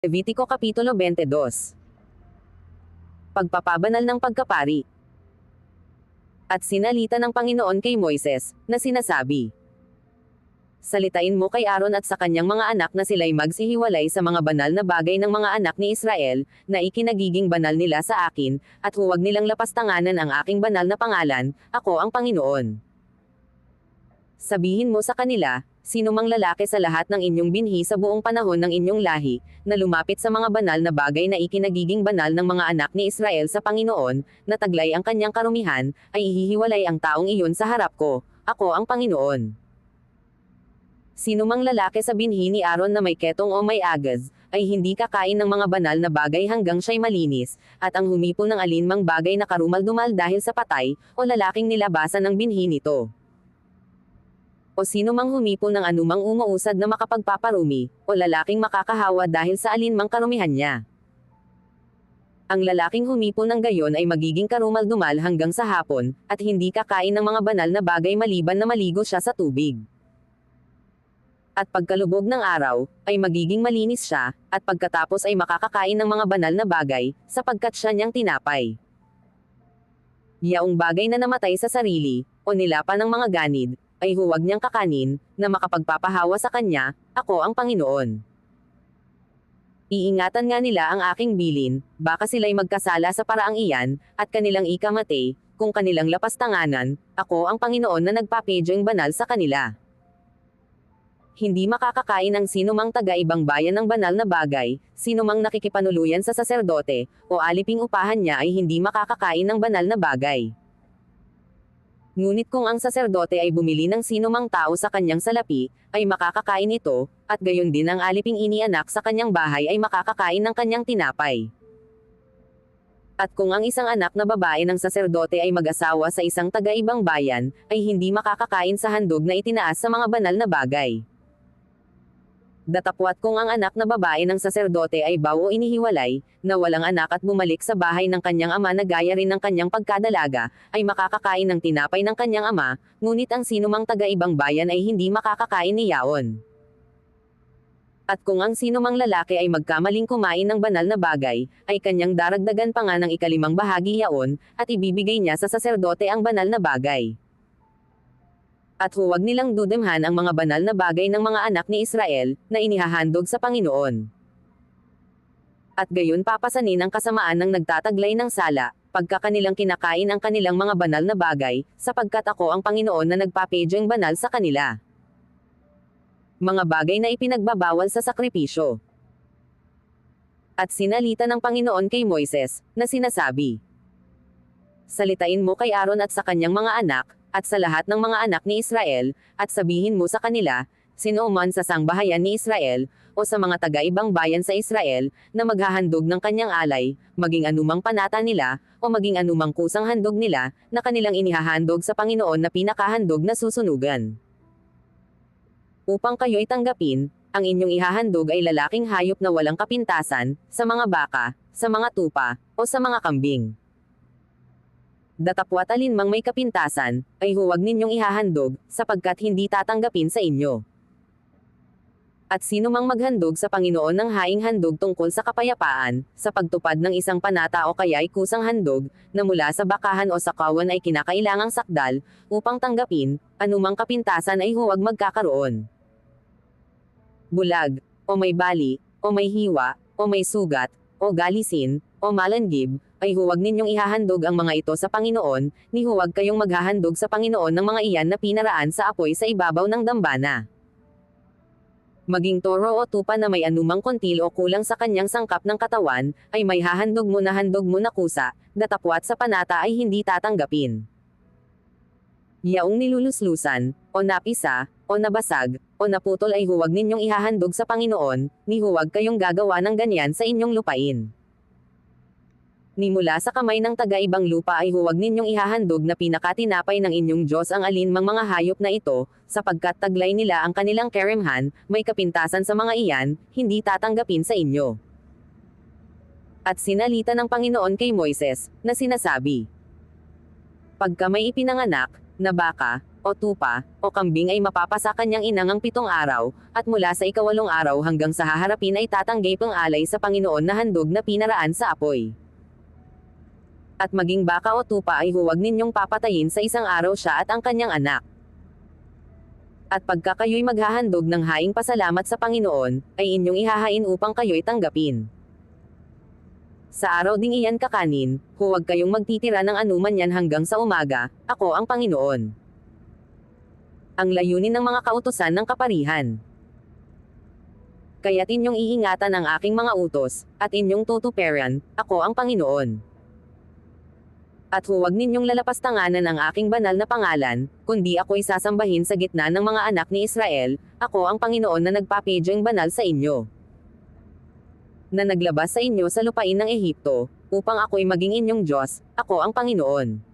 Levitiko Kapitulo 22. Pagpapabanal ng pagkapari. At sinalita ng Panginoon kay Moises, na sinasabi, salitain mo kay Aaron at sa kanyang mga anak na sila'y magsihiwalay sa mga banal na bagay ng mga anak ni Israel, na ikinagiging banal nila sa akin, at huwag nilang lapastanganan ang aking banal na pangalan, ako ang Panginoon. Sabihin mo sa kanila, sino mang lalaki sa lahat ng inyong binhi sa buong panahon ng inyong lahi, na lumapit sa mga banal na bagay na ikinagiging banal ng mga anak ni Israel sa Panginoon, na taglay ang kanyang karumihan, ay ihihiwalay ang taong iyon sa harap ko, ako ang Panginoon. Sino mang lalaki sa binhi ni Aaron na may ketong o may agaz, ay hindi kakain ng mga banal na bagay hanggang siya'y malinis, at ang humipol ng alinmang bagay na karumal-dumal dahil sa patay, o lalaking nilabasan ng binhi nito. O sino mang humipol ng anumang umuusad na makapagpaparumi, o lalaking makakahawa dahil sa alinmang karumihan niya. Ang lalaking humipol ng gayon ay magiging karumal-dumal hanggang sa hapon, at hindi kakain ng mga banal na bagay maliban na maligo siya sa tubig. At pagkalubog ng araw, ay magiging malinis siya, at pagkatapos ay makakakain ng mga banal na bagay, sapagkat siya niyang tinapay. Yaong bagay na namatay sa sarili, o nilapa ng mga ganid, ay huwag niyang kakanin, na makapagpapahawa sa kanya, ako ang Panginoon. Iingatan nga nila ang aking bilin, baka sila'y magkasala sa paraang iyan, at kanilang ikamate, kung kanilang lapastanganan, ako ang Panginoon na nagpapedyong banal sa kanila. Hindi makakakain ang sinumang taga-ibang bayan ng banal na bagay, sinumang nakikipanuluyan sa saserdote, o aliping upahan niya ay hindi makakakain ng banal na bagay. Ngunit kung ang saserdote ay bumili ng sinumang tao sa kanyang salapi, ay makakakain ito, at gayon din ang aliping inianak sa kanyang bahay ay makakakain ng kanyang tinapay. At kung ang isang anak na babae ng saserdote ay mag-asawa sa isang taga-ibang bayan, ay hindi makakakain sa handog na itinaas sa mga banal na bagay. Datapwat kung ang anak na babae ng saserdote ay bawo inihiwalay, na walang anak at bumalik sa bahay ng kanyang ama na gaya rin ng kanyang pagkadalaga, ay makakakain ng tinapay ng kanyang ama, ngunit ang sinumang taga-ibang bayan ay hindi makakakain niyaon. At kung ang sinumang lalaki ay magkamaling kumain ng banal na bagay, ay kanyang daragdagan pa nga ng 1/5 bahagi yaon, at ibibigay niya sa saserdote ang banal na bagay. At huwag nilang dudemhan ang mga banal na bagay ng mga anak ni Israel, na inihahandog sa Panginoon. At gayon papasanin ang kasamaan ng nagtataglay ng sala, pagka kanilang kinakain ang kanilang mga banal na bagay, sapagkat ako ang Panginoon na nagpapedyong banal sa kanila. Mga bagay na ipinagbabawal sa sakripisyo. At sinalita ng Panginoon kay Moises, na sinasabi, salitain mo kay Aaron at sa kanyang mga anak, at sa lahat ng mga anak ni Israel, at sabihin mo sa kanila, sino man sa sangbahayan ni Israel, o sa mga taga-ibang bayan sa Israel, na maghahandog ng kanyang alay, maging anumang panata nila, o maging anumang kusang handog nila, na kanilang inihahandog sa Panginoon na pinakahandog na susunugan. Upang kayo'y tanggapin, ang inyong ihahandog ay lalaking hayop na walang kapintasan, sa mga baka, sa mga tupa, o sa mga kambing. Datapwat alinmang may kapintasan, ay huwag ninyong ihahandog, sapagkat hindi tatanggapin sa inyo. At sino mang maghandog sa Panginoon ng haing handog tungkol sa kapayapaan, sa pagtupad ng isang panata o kaya'y kusang handog, na mula sa bakahan o sa kawan ay kinakailangang sakdal, upang tanggapin, anumang kapintasan ay huwag magkakaroon. Bulag, o may bali, o may hiwa, o may sugat, o galisin, o malanggib, ay huwag ninyong ihahandog ang mga ito sa Panginoon, ni huwag kayong maghahandog sa Panginoon ng mga iyan na pinaraan sa apoy sa ibabaw ng dambana. Maging toro o tupa na may anumang kontil o kulang sa kanyang sangkap ng katawan, ay may hahandog mo na kusa, datapwat sa panata ay hindi tatanggapin. Yaong niluluslusan, o napisa, o nabasag, o naputol ay huwag ninyong ihahandog sa Panginoon, ni huwag kayong gagawa ng ganyan sa inyong lupain. Ni mula sa kamay ng taga-ibang lupa ay huwag ninyong ihahandog na pinakatinapay ng inyong Diyos ang alinmang mga hayop na ito, sapagkat taglay nila ang kanilang keremhan, may kapintasan sa mga iyan, hindi tatanggapin sa inyo. At sinalita ng Panginoon kay Moises, na sinasabi, pagka may ipinanganak, na baka, o tupa, o kambing ay mapapasa kanyang inang ang 7 araw, at mula sa 8 araw hanggang sa haharapin ay tatanggap ang alay sa Panginoon na handog na pinaraan sa apoy. At maging baka o tupa ay huwag ninyong papatayin sa 1 araw siya at ang kanyang anak. At pagka kayo'y maghahandog ng haing pasalamat sa Panginoon, ay inyong ihahain upang kayo'y tanggapin. Sa araw ding iyan kakanin, huwag kayong magtitira ng anuman yan hanggang sa umaga, ako ang Panginoon. Ang layunin ng mga kautusan ng kaparihan. Kaya't inyong iingatan ang aking mga utos, at inyong tutuparan, ako ang Panginoon. At huwag ninyong lalapastanganan ang aking banal na pangalan, kundi ako'y sasambahin sa gitna ng mga anak ni Israel, ako ang Panginoon na nagpapedyong banal sa inyo. Na naglabas sa inyo sa lupain ng Ehipto, upang ako'y maging inyong Diyos, ako ang Panginoon.